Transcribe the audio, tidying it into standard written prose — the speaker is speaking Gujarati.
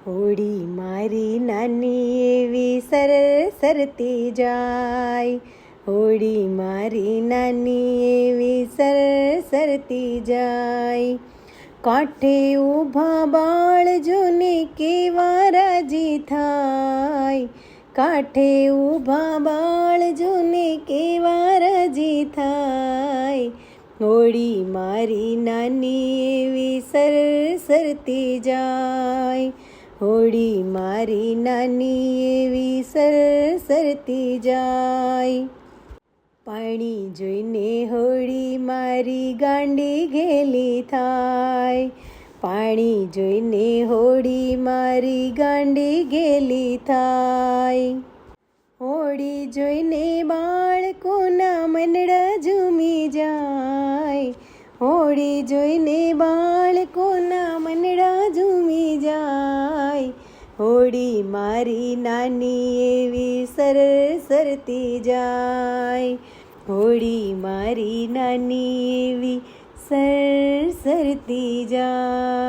હોળી મારી નાની એવી સરસરતી જાય, હોળી મારી નાની એવી સરસરતી જાય. કાંઠે ઊભા બાળ જોને કેવા રાજી થાય, કાંઠે ઊભા બાળ જોને કેવા રાજી થાય. હોળી મારી નાની એવી સરસરતી જાય, હોળી મારી નાની એવી સરસરતી જાય. પાણી જોઈને હોળી મારી ગાંડી ઘેલી થાય, પાણી જોઈને હોળી મારી ગાંડી ઘેલી થાય. હોળી જોઈને બાળકોના મનડા ઝૂમી જાય, હોળી જોઈને બાળકોના મનડા ઝૂમી જાય. હોળી મારી નાની એવી સરસરતી જાય, હોળી મારી નાની એવી સરસરતી જાય.